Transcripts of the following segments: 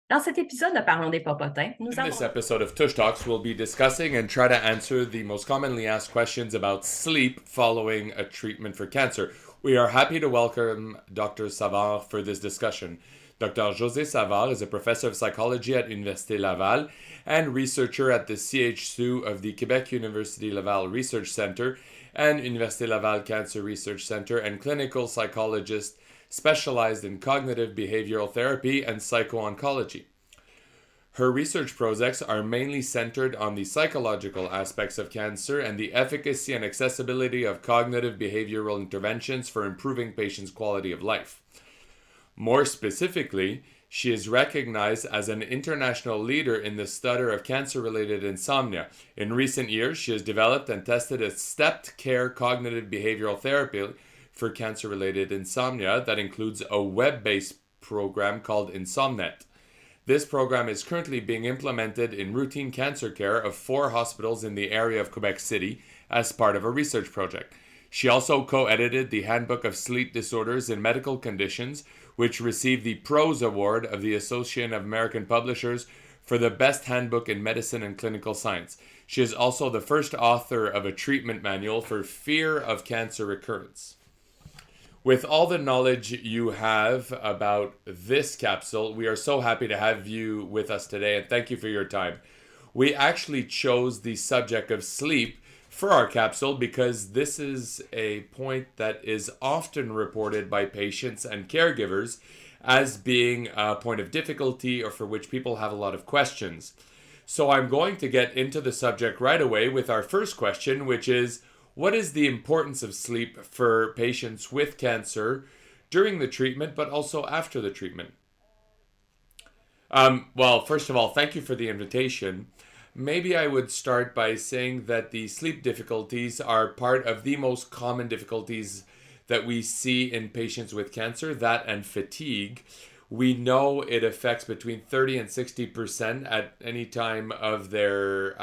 Dans cet épisode de Parlons des Popotins, nous In this avons... episode of Tush Talks, we'll be discussing and try to answer the most commonly asked questions about sleep following a treatment for cancer. We are happy to welcome Dr. Savard for this discussion. Dr. Josée Savard is a professor of psychology at Université Laval and researcher at the CHSU of the Quebec University Laval Research Centre and Université Laval Cancer Research Centre, and clinical psychologist specialized in cognitive behavioral therapy and psycho-oncology. Her research projects are mainly centered on the psychological aspects of cancer and the efficacy and accessibility of cognitive behavioral interventions for improving patients' quality of life. More specifically, she is recognized as an international leader in the study of cancer-related insomnia. In recent years, she has developed and tested a stepped care cognitive behavioral therapy for cancer-related insomnia that includes a web-based program called InsomNet. This program is currently being implemented in routine cancer care of 4 hospitals in the area of Quebec City as part of a research project. She also co-edited the Handbook of Sleep Disorders in Medical Conditions, which received the Prose Award of the Association of American Publishers for the best handbook in medicine and clinical science. She is also the first author of a treatment manual for fear of cancer recurrence. With all the knowledge you have about this capsule, we are so happy to have you with us today, and thank you for your time. We actually chose the subject of sleep for our capsule because this is a point that is often reported by patients and caregivers as being a point of difficulty or for which people have a lot of questions. So I'm going to get into the subject right away with our first question, which is, what is the importance of sleep for patients with cancer during the treatment, but also after the treatment? Well, first of all, thank you for the invitation. Maybe I would start by saying that the sleep difficulties are part of the most common difficulties that we see in patients with cancer, that and fatigue. We know it affects between 30 and 60% at any time of their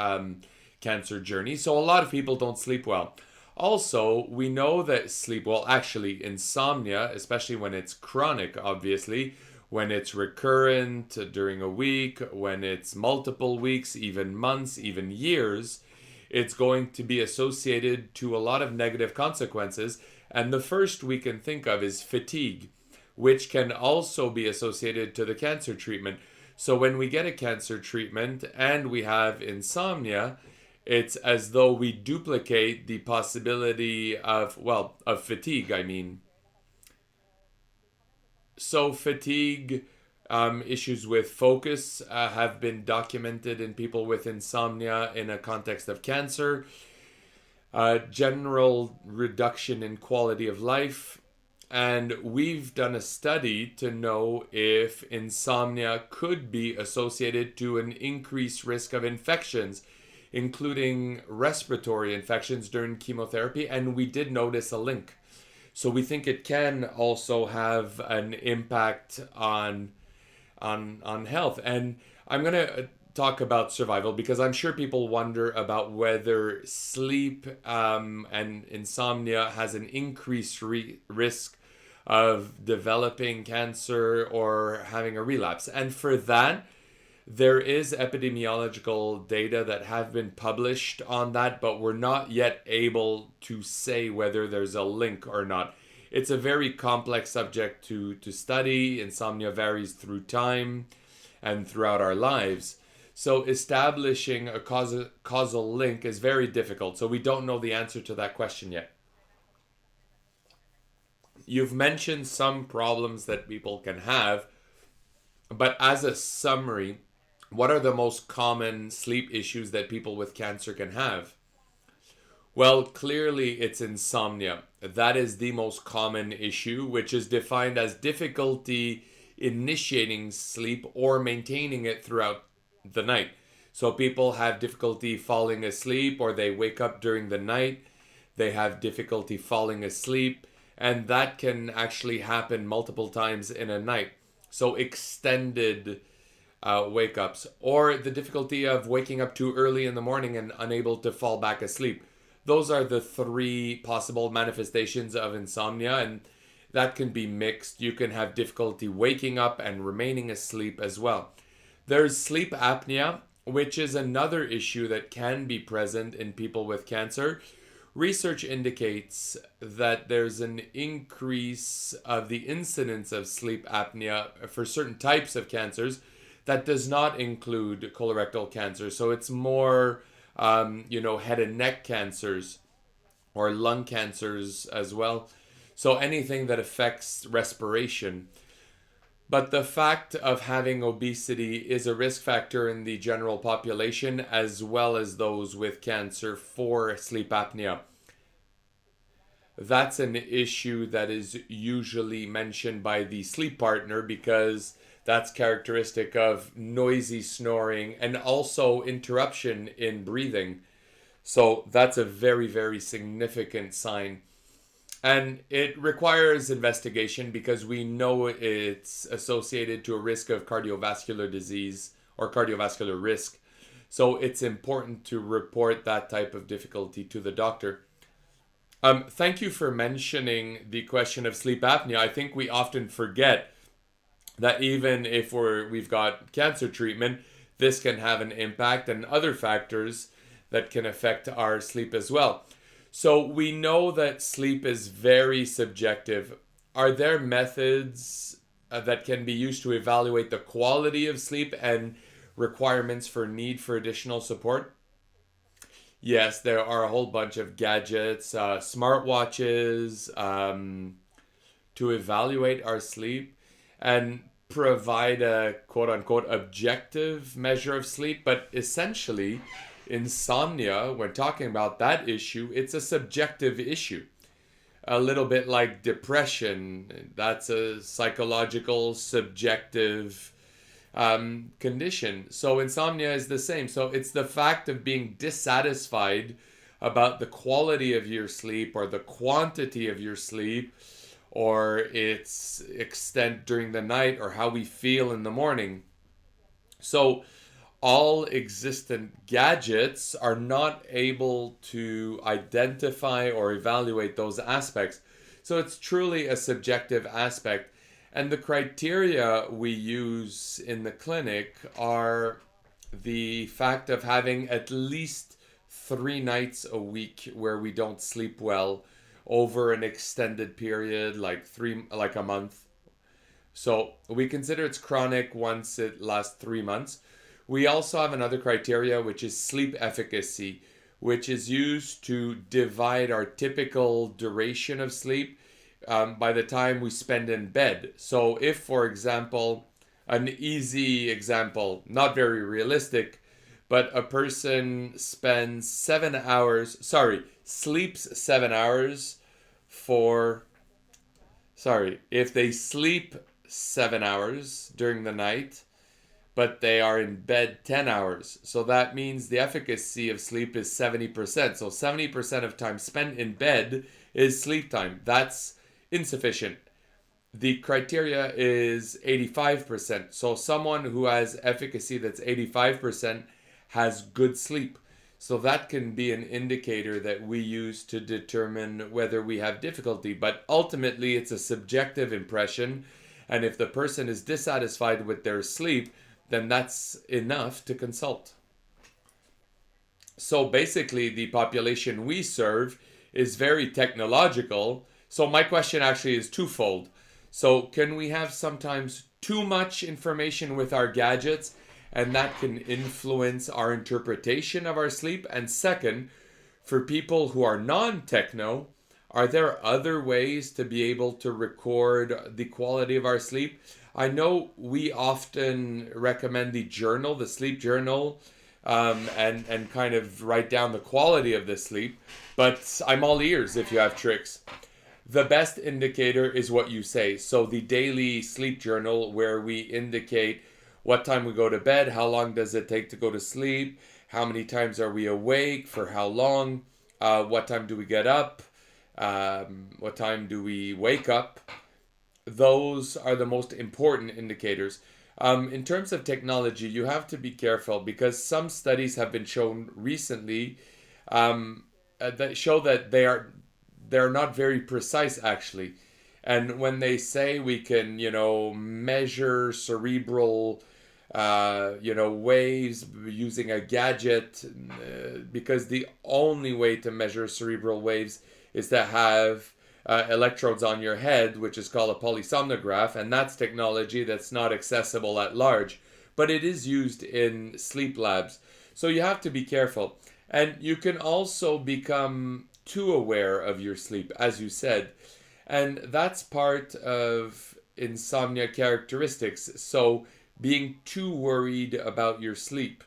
cancer journey. So a lot of people don't sleep well. Also, we know that actually insomnia, especially when it's chronic, obviously, when it's recurrent during a week, when it's multiple weeks, even months, even years, it's going to be associated to a lot of negative consequences. And the first we can think of is fatigue, which can also be associated to the cancer treatment. So when we get a cancer treatment and we have insomnia, it's as though we duplicate the possibility of fatigue, I mean. So fatigue, issues with focus have been documented in people with insomnia in a context of cancer. General reduction in quality of life. And we've done a study to know if insomnia could be associated to an increased risk of infections, including respiratory infections during chemotherapy, and we did notice a link. So we think it can also have an impact on health. And I'm going to talk about survival because I'm sure people wonder about whether sleep and insomnia has an increased risk of developing cancer or having a relapse. And for that, there is epidemiological data that have been published on that, but we're not yet able to say whether there's a link or not. It's a very complex subject to study. Insomnia varies through time and throughout our lives. So establishing a causal link is very difficult. So we don't know the answer to that question yet. You've mentioned some problems that people can have, but as a summary, what are the most common sleep issues that people with cancer can have? Well, clearly it's insomnia. That is the most common issue, which is defined as difficulty initiating sleep or maintaining it throughout the night. So people have difficulty falling asleep, or they wake up during the night. They have difficulty falling asleep, and that can actually happen multiple times in a night. So extended wake ups, or the difficulty of waking up too early in the morning and unable to fall back asleep. Those are the 3 possible manifestations of insomnia, and that can be mixed. You can have difficulty waking up and remaining asleep as well. There's sleep apnea, which is another issue that can be present in people with cancer. Research indicates that there's an increase of the incidence of sleep apnea for certain types of cancers that does not include colorectal cancer. So it's more, head and neck cancers or lung cancers as well. So anything that affects respiration. But the fact of having obesity is a risk factor in the general population as well as those with cancer for sleep apnea. That's an issue that is usually mentioned by the sleep partner because that's characteristic of noisy snoring and also interruption in breathing. So that's a very, very significant sign. And it requires investigation because we know it's associated to a risk of cardiovascular disease or cardiovascular risk. So it's important to report that type of difficulty to the doctor. Thank you for mentioning the question of sleep apnea. I think we often forget that even if we've got cancer treatment, this can have an impact and other factors that can affect our sleep as well. So we know that sleep is very subjective. Are there methods that can be used to evaluate the quality of sleep and requirements for need for additional support? Yes, there are a whole bunch of gadgets, smartwatches, to evaluate our sleep and provide a quote unquote objective measure of sleep. But essentially, insomnia, when talking about that issue, it's a subjective issue. A little bit like depression, that's a psychological, subjective condition. So insomnia is the same. So it's the fact of being dissatisfied about the quality of your sleep or the quantity of your sleep or its extent during the night or how we feel in the morning. So all existent gadgets are not able to identify or evaluate those aspects. So it's truly a subjective aspect. And the criteria we use in the clinic are the fact of having at least 3 nights a week where we don't sleep well over an extended period, like a month. So we consider it's chronic once it lasts 3 months. We also have another criteria, which is sleep efficacy, which is used to divide our typical duration of sleep by the time we spend in bed. So if, for example, an easy example, not very realistic, but a person sleeps 7 hours if they sleep 7 hours during the night, but they are in bed 10 hours. So that means the efficacy of sleep is 70%. So 70% of time spent in bed is sleep time. That's insufficient. The criteria is 85%. So someone who has efficacy that's 85% has good sleep. So that can be an indicator that we use to determine whether we have difficulty. But ultimately, it's a subjective impression. And if the person is dissatisfied with their sleep, then that's enough to consult. So basically, the population we serve is very technological. So my question actually is twofold. So can we have sometimes too much information with our gadgets and that can influence our interpretation of our sleep? And second, for people who are non-techno, are there other ways to be able to record the quality of our sleep? I know we often recommend the journal, the sleep journal, and kind of write down the quality of the sleep, but I'm all ears if you have tricks. The best indicator is what you say. So the daily sleep journal where we indicate what time we go to bed, how long does it take to go to sleep, how many times are we awake, for how long, what time do we get up, what time do we wake up. Those are the most important indicators. In terms of technology, you have to be careful because some studies have been shown recently that show that they're not very precise actually. And when they say we can, measure cerebral waves using a gadget, because the only way to measure cerebral waves is to have electrodes on your head, which is called a polysomnograph, and that's technology that's not accessible at large, but it is used in sleep labs. So you have to be careful. And you can also become too aware of your sleep, as you said. And that's part of insomnia characteristics. So being too worried about your sleep,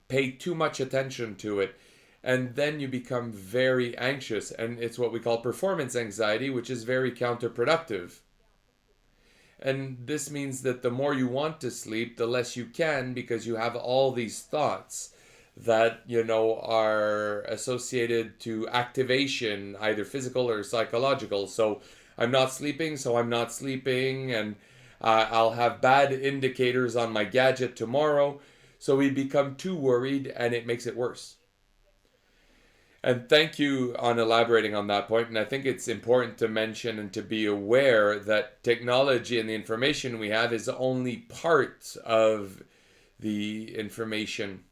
pay too much attention to it, and then you become very anxious. And it's what we call performance anxiety, which is very counterproductive. And this means that the more you want to sleep, the less you can, because you have all these thoughts that are associated to activation, either physical or psychological. So I'm not sleeping, and I'll have bad indicators on my gadget tomorrow. So we become too worried, and it makes it worse. And thank you on elaborating on that point. And I think it's important to mention and to be aware that technology and the information we have is only part of the information.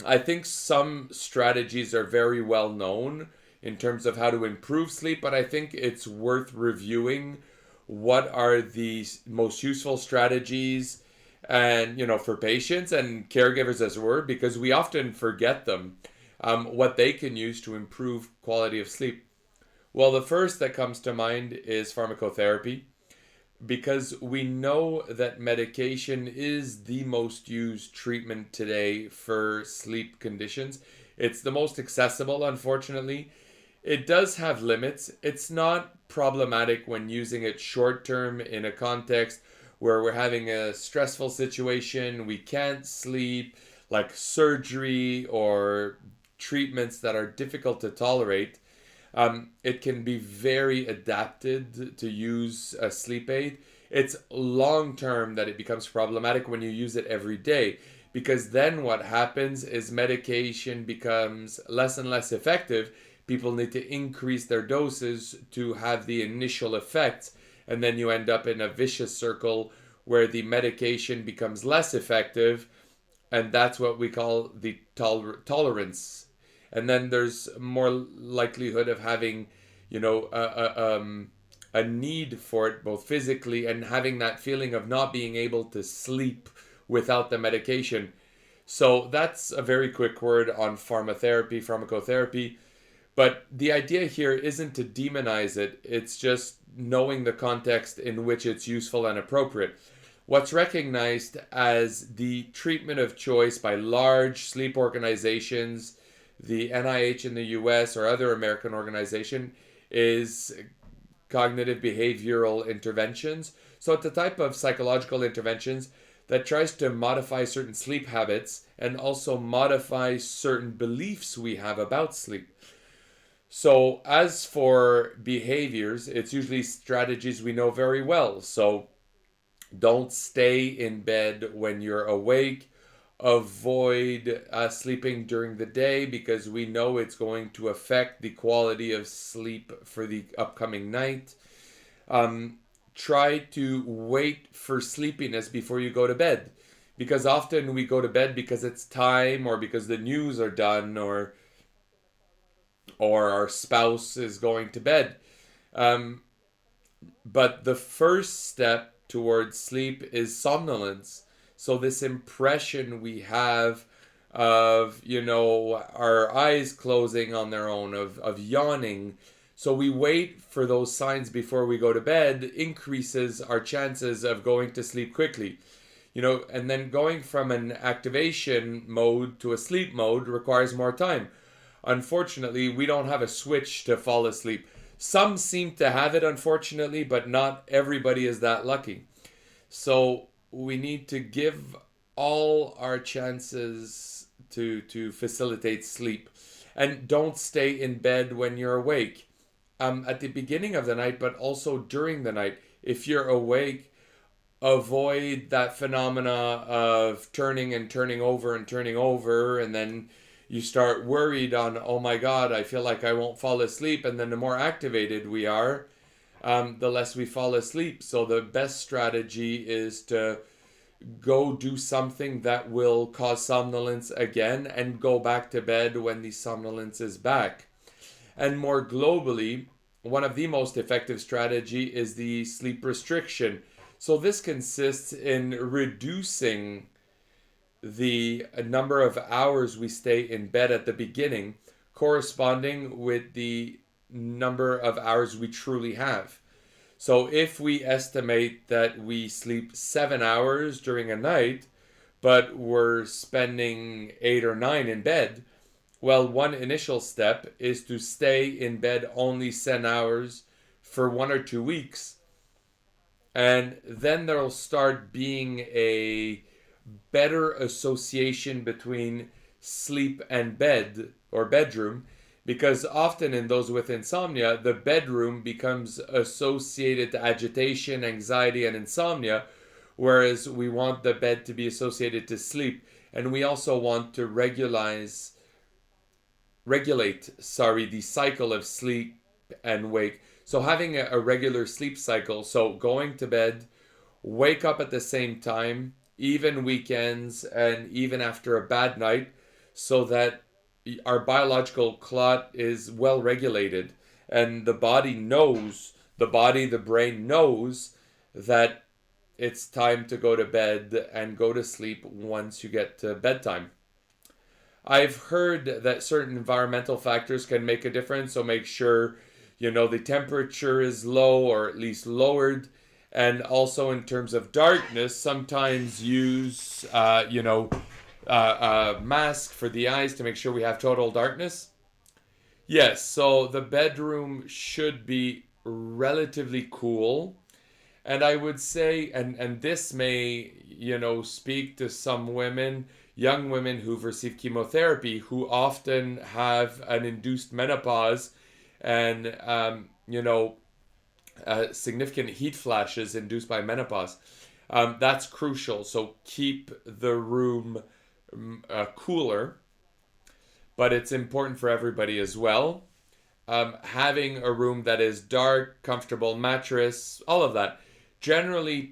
I think some strategies are very well known in terms of how to improve sleep, but I think it's worth reviewing what are the most useful strategies, and for patients and caregivers as well, because we often forget them, what they can use to improve quality of sleep. Well, the first that comes to mind is pharmacotherapy, because we know that medication is the most used treatment today for sleep conditions. It's the most accessible, unfortunately. It does have limits. It's not problematic when using it short term in a context where we're having a stressful situation, we can't sleep, like surgery or treatments that are difficult to tolerate. It can be very adapted to use a sleep aid. It's long term that it becomes problematic when you use it every day, because then what happens is medication becomes less and less effective. People need to increase their doses to have the initial effects, and then you end up in a vicious circle where the medication becomes less effective, and that's what we call the tolerance. And then there's more likelihood of having, a need for it, both physically and having that feeling of not being able to sleep without the medication. So that's a very quick word on pharmacotherapy. But the idea here isn't to demonize it. It's just knowing the context in which it's useful and appropriate. What's recognized as the treatment of choice by large sleep organizations, the NIH in the US or other American organization, is cognitive behavioral interventions. So it's a type of psychological interventions that tries to modify certain sleep habits and also modify certain beliefs we have about sleep. So as for behaviors, it's usually strategies we know very well. So don't stay in bed when you're awake. Avoid sleeping during the day, because we know it's going to affect the quality of sleep for the upcoming night. Try to wait for sleepiness before you go to bed, because often we go to bed because it's time, or because the news are done, or our spouse is going to bed. But the first step towards sleep is somnolence. So this impression we have of, our eyes closing on their own, of yawning. So we wait for those signs before we go to bed, increases our chances of going to sleep quickly. And then going from an activation mode to a sleep mode requires more time. Unfortunately, we don't have a switch to fall asleep. Some seem to have it, unfortunately, but not everybody is that lucky. So we need to give all our chances to facilitate sleep. And don't stay in bed when you're awake. At the beginning of the night, but also during the night. If you're awake, avoid that phenomena of turning over, and then you start worried on, oh my God, I feel like I won't fall asleep. And then the more activated we are, the less we fall asleep. So the best strategy is to go do something that will cause somnolence again and go back to bed when the somnolence is back. And more globally, one of the most effective strategy is the sleep restriction. So this consists in reducing the number of hours we stay in bed at the beginning, corresponding with the number of hours we truly have. So if we estimate that we sleep 7 hours during a night, but we're spending 8 or 9 in bed, well, one initial step is to stay in bed only 10 hours for 1 or 2 weeks. And then there'll start being a better association between sleep and bed or bedroom, because often in those with insomnia, the bedroom becomes associated to agitation, anxiety, and insomnia, whereas we want the bed to be associated to sleep. And we also want to regulate the cycle of sleep and wake. So having a regular sleep cycle, so going to bed, wake up at the same time, even weekends and even after a bad night, so that our biological clock is well regulated, and the brain knows that it's time to go to bed and go to sleep once you get to bedtime. I've heard that certain environmental factors can make a difference, so make sure the temperature is low or at least lowered. And also in terms of darkness, sometimes use a mask for the eyes to make sure we have total darkness. Yes, so the bedroom should be relatively cool. And I would say, and this may, speak to some women, young women who've received chemotherapy, who often have an induced menopause and, significant heat flashes induced by menopause. That's crucial. So keep the room cooler, but it's important for everybody as well. Having a room that is dark, comfortable mattress, all of that. Generally,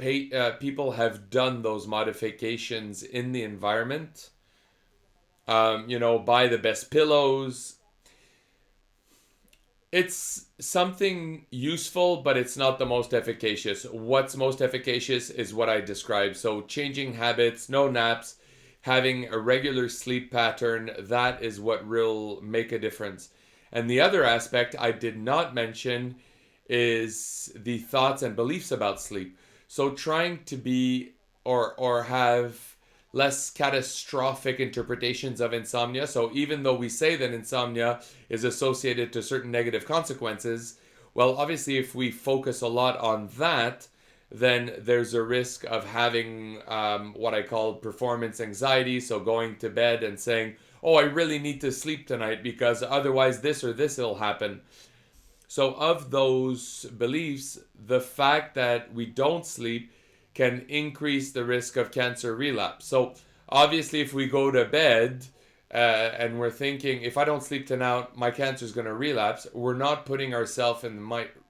people have done those modifications in the environment. Buy the best pillows. It's something useful, but it's not the most efficacious. What's most efficacious is what I described. So changing habits, no naps, having a regular sleep pattern, that is what will make a difference. And the other aspect I did not mention is the thoughts and beliefs about sleep. So trying to be or have less catastrophic interpretations of insomnia. So even though we say that insomnia is associated to certain negative consequences, well, obviously if we focus a lot on that, then there's a risk of having what I call performance anxiety. So going to bed and saying, oh, I really need to sleep tonight because otherwise this or this will happen. So of those beliefs, the fact that we don't sleep can increase the risk of cancer relapse. So obviously if we go to bed and we're thinking, if I don't sleep tonight, my cancer is going to relapse, we're not putting ourselves in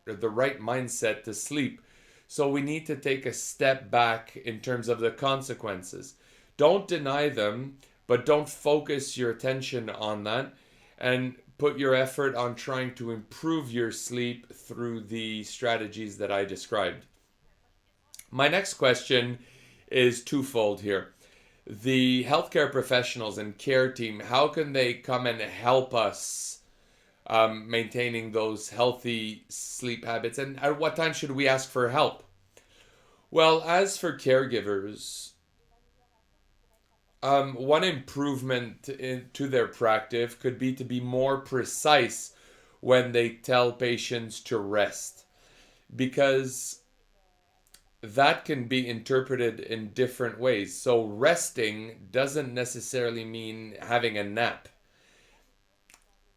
the right mindset to sleep. So we need to take a step back in terms of the consequences. Don't deny them, but don't focus your attention on that, and put your effort on trying to improve your sleep through the strategies that I described. My next question is twofold here. The healthcare professionals and care team, how can they come and help us maintaining those healthy sleep habits? And at what time should we ask for help? Well, as for caregivers, one improvement to their practice could be to be more precise when they tell patients to rest, because that can be interpreted in different ways. So resting doesn't necessarily mean having a nap.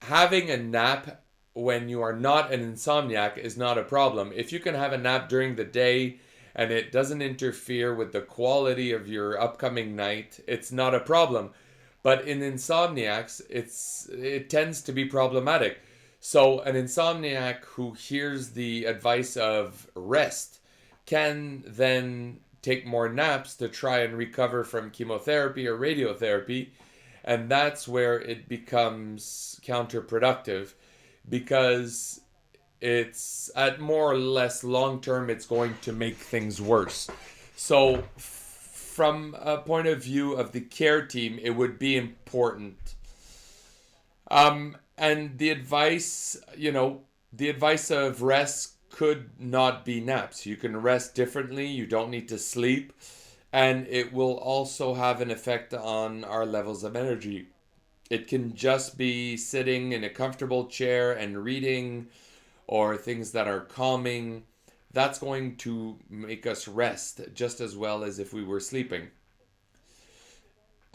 Having a nap when you are not an insomniac is not a problem. If you can have a nap during the day and it doesn't interfere with the quality of your upcoming night, it's not a problem. But in insomniacs, it tends to be problematic. So an insomniac who hears the advice of rest can then take more naps to try and recover from chemotherapy or radiotherapy. And that's where it becomes counterproductive because it's at more or less long term, it's going to make things worse. So, from a point of view of the care team, it would be important. And the advice of rest could not be naps. You can rest differently, you don't need to sleep, and it will also have an effect on our levels of energy. It can just be sitting in a comfortable chair and reading or things that are calming. That's going to make us rest just as well as if we were sleeping.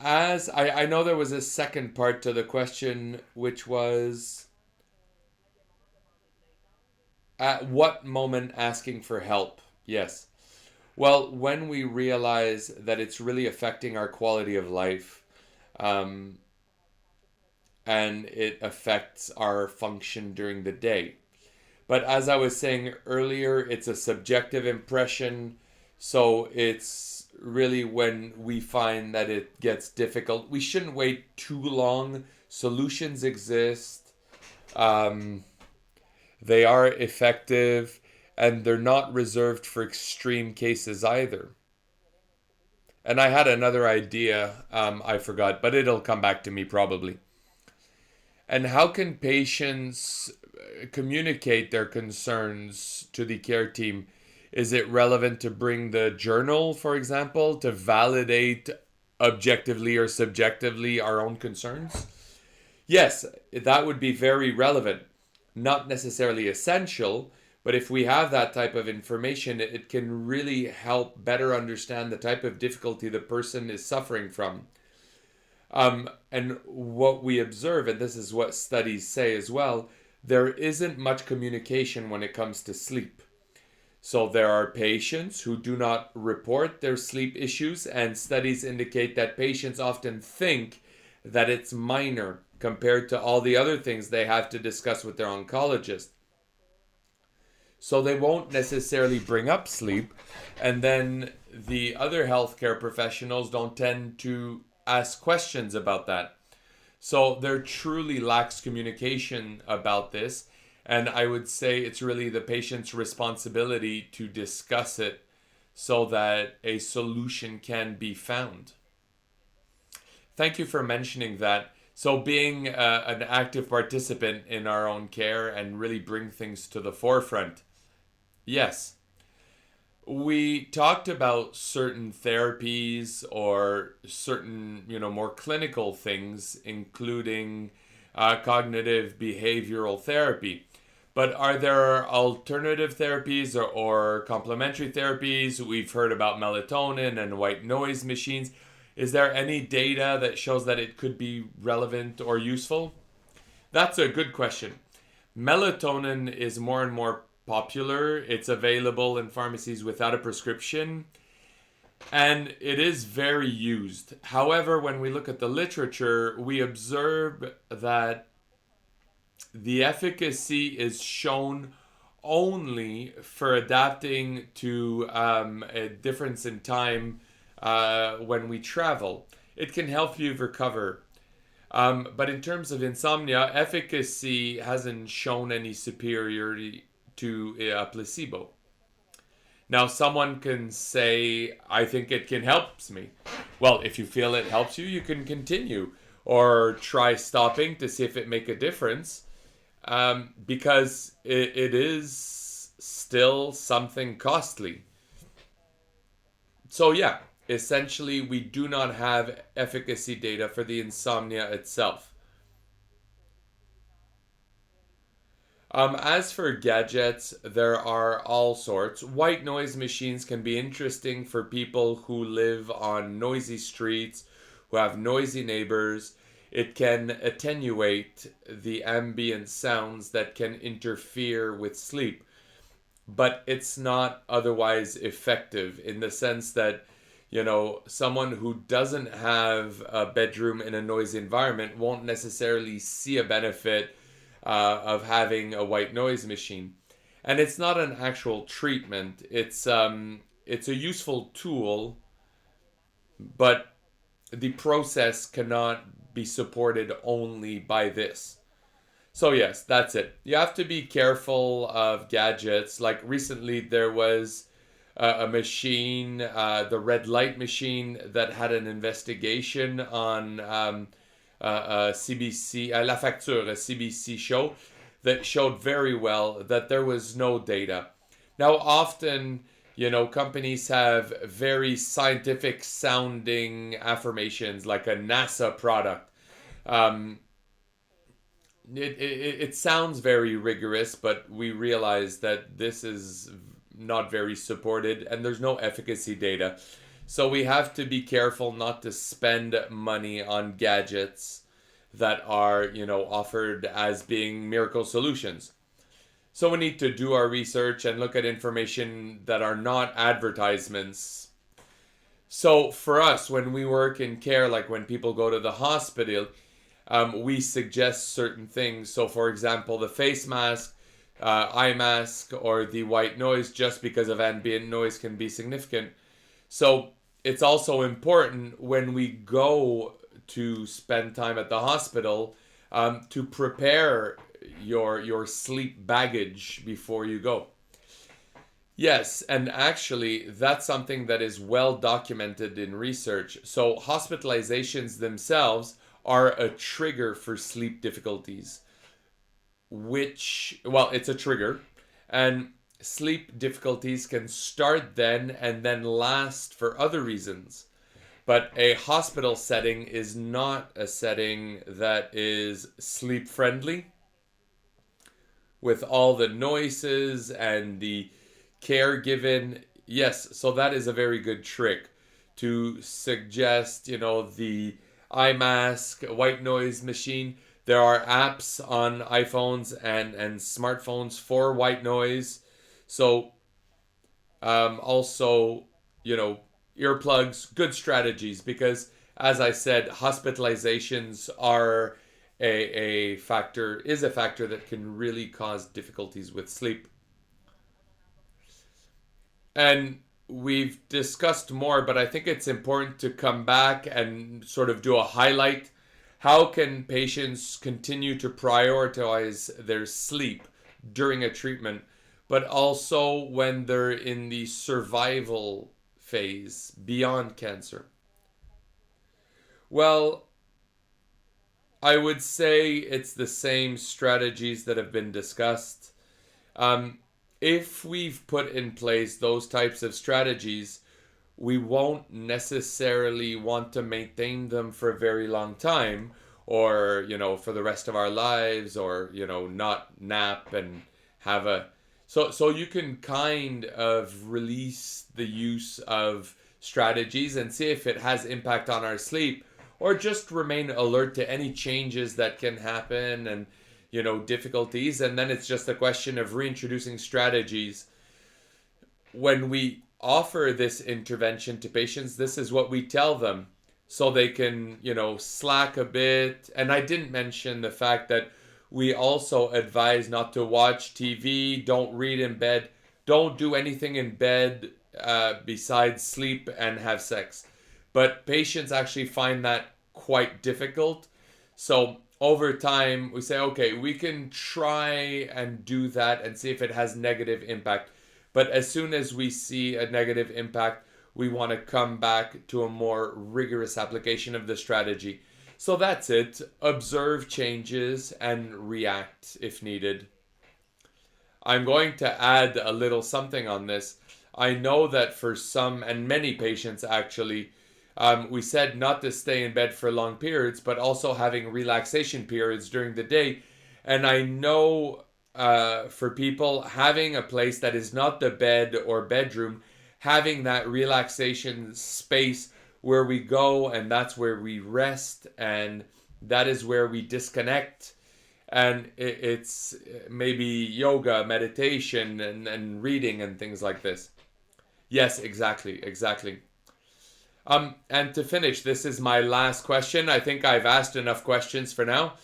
As I know there was a second part to the question, which was at what moment asking for help? Yes. Well, when we realize that it's really affecting our quality of life, um, and it affects our function during the day. But as I was saying earlier, it's a subjective impression. So it's really when we find that it gets difficult. We shouldn't wait too long. Solutions exist. Um, they are effective and they're not reserved for extreme cases either. And I had another idea, I forgot, but it'll come back to me probably. And how can patients communicate their concerns to the care team? Is it relevant to bring the journal, for example, to validate objectively or subjectively our own concerns? Yes, that would be very relevant. Not necessarily essential, but if we have that type of information, it can really help better understand the type of difficulty the person is suffering from. And what we observe, and this is what studies say as well, there isn't much communication when it comes to sleep. So there are patients who do not report their sleep issues, and studies indicate that patients often think that it's minor compared to all the other things they have to discuss with their oncologist. So they won't necessarily bring up sleep, and then the other healthcare professionals don't tend to ask questions about that. So there truly lacks communication about this, and I would say it's really the patient's responsibility to discuss it so that a solution can be found. Thank you for mentioning that. So being an active participant in our own care and really bring things to the forefront. Yes, we talked about certain therapies or certain, more clinical things, including cognitive behavioral therapy. But are there alternative therapies or complementary therapies? We've heard about melatonin and white noise machines. Is there any data that shows that it could be relevant or useful? That's a good question. Melatonin is more and more popular. It's available in pharmacies without a prescription, and it is very used. However, when we look at the literature, we observe that the efficacy is shown only for adapting to a difference in time when we travel. It can help you recover. But in terms of insomnia, efficacy hasn't shown any superiority to a placebo. Now, someone can say, I think it can help me. Well, if you feel it helps you, you can continue or try stopping to see if it make a difference, because it is still something costly. So yeah, essentially we do not have efficacy data for the insomnia itself. As for gadgets, there are all sorts. White noise machines can be interesting for people who live on noisy streets, who have noisy neighbors. It can attenuate the ambient sounds that can interfere with sleep, but it's not otherwise effective in the sense that, someone who doesn't have a bedroom in a noisy environment won't necessarily see a benefit of having a white noise machine. And it's not an actual treatment. It's a useful tool, but the process cannot be supported only by this. So yes, that's it. You have to be careful of gadgets. Like recently, there was a machine, the red light machine, that had an investigation on CBC, La Facture, a CBC show that showed very well that there was no data. Now, often, companies have very scientific sounding affirmations like a NASA product. Um, it sounds very rigorous, but we realize that this is not very supported and there's no efficacy data. So we have to be careful not to spend money on gadgets that are, offered as being miracle solutions. So we need to do our research and look at information that are not advertisements. So for us, when we work in care, like when people go to the hospital, we suggest certain things. So for example, the face mask, eye mask, or the white noise, just because of ambient noise, can be significant. So it's also important when we go to spend time at the hospital to prepare your sleep baggage before you go. Yes, and actually that's something that is well documented in research. So hospitalizations themselves are a trigger for sleep difficulties, it's a trigger, and sleep difficulties can start then and then last for other reasons. But a hospital setting is not a setting that is sleep friendly with all the noises and the care given. Yes, so that is a very good trick to suggest, the eye mask, white noise machine. There are apps on iPhones and smartphones for white noise. So also, earplugs, good strategies, because as I said, hospitalizations are a factor that can really cause difficulties with sleep. And we've discussed more, but I think it's important to come back and sort of do a highlight. How can patients continue to prioritize their sleep during a treatment, but also when they're in the survival phase beyond cancer? Well, I would say it's the same strategies that have been discussed. If we've put in place those types of strategies, we won't necessarily want to maintain them for a very long time, or, for the rest of our lives, or, not nap and have a... So you can kind of release the use of strategies and see if it has impact on our sleep, or just remain alert to any changes that can happen and, difficulties. And then it's just a question of reintroducing strategies. When we offer this intervention to patients, this is what we tell them, so they can, slack a bit. And I didn't mention the fact that we also advise not to watch TV, don't read in bed, don't do anything in bed besides sleep and have sex. But patients actually find that quite difficult. So over time, we say, okay, we can try and do that and see if it has negative impact. But as soon as we see a negative impact, we want to come back to a more rigorous application of the strategy. So that's it. Observe changes and react if needed. I'm going to add a little something on this. I know that for some, and many patients actually, we said not to stay in bed for long periods, but also having relaxation periods during the day. And I know for people, having a place that is not the bed or bedroom, having that relaxation space where we go and that's where we rest and that is where we disconnect. And it's maybe yoga, meditation, and reading and things like this. Yes, exactly. And to finish, this is my last question. I think I've asked enough questions for now.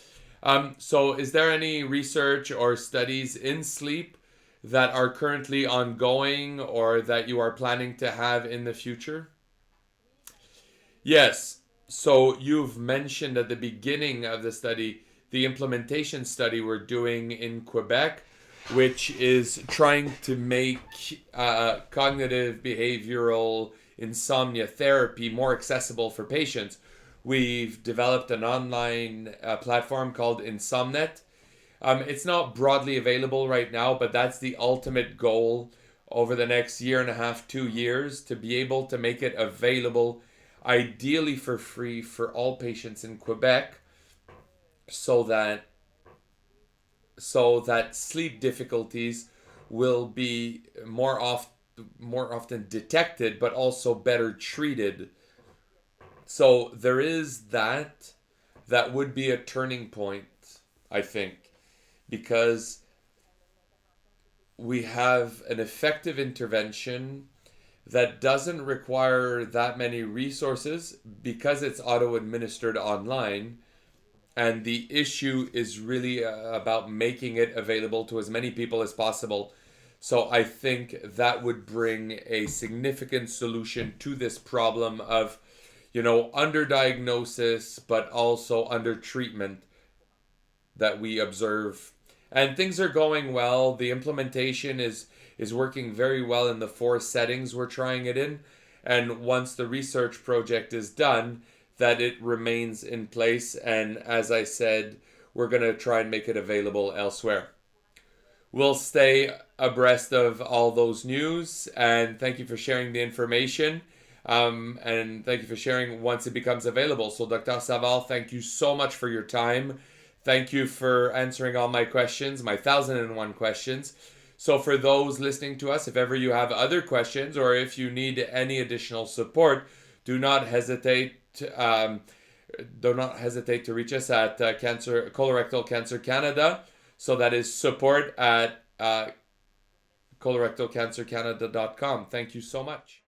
So is there any research or studies in sleep that are currently ongoing or that you are planning to have in the future? Yes. So you've mentioned at the beginning of the study the implementation study we're doing in Quebec, which is trying to make cognitive behavioral insomnia therapy more accessible for patients. We've developed an online platform called Insomnet. It's not broadly available right now, but that's the ultimate goal over the next year and a half, 2 years, to be able to make it available, ideally for free, for all patients in Quebec, so that sleep difficulties will be more often detected, but also better treated. So there is that would be a turning point, I think, because we have an effective intervention that doesn't require that many resources because it's auto administered online. And the issue is really about making it available to as many people as possible. So I think that would bring a significant solution to this problem of, underdiagnosis, but also under treatment that we observe. And things are going well. The implementation is working very well in the 4 settings we're trying it in. And once the research project is done, that it remains in place. And as I said, we're going to try and make it available elsewhere. We'll stay abreast of all those news. And thank you for sharing the information. And thank you for sharing once it becomes available. So Dr. Savard, thank you so much for your time. Thank you for answering all my questions, my 1001 questions. So for those listening to us, if ever you have other questions or if you need any additional support, do not hesitate to reach us at Colorectal Cancer Canada. So that is support at colorectalcancercanada.com. Thank you so much.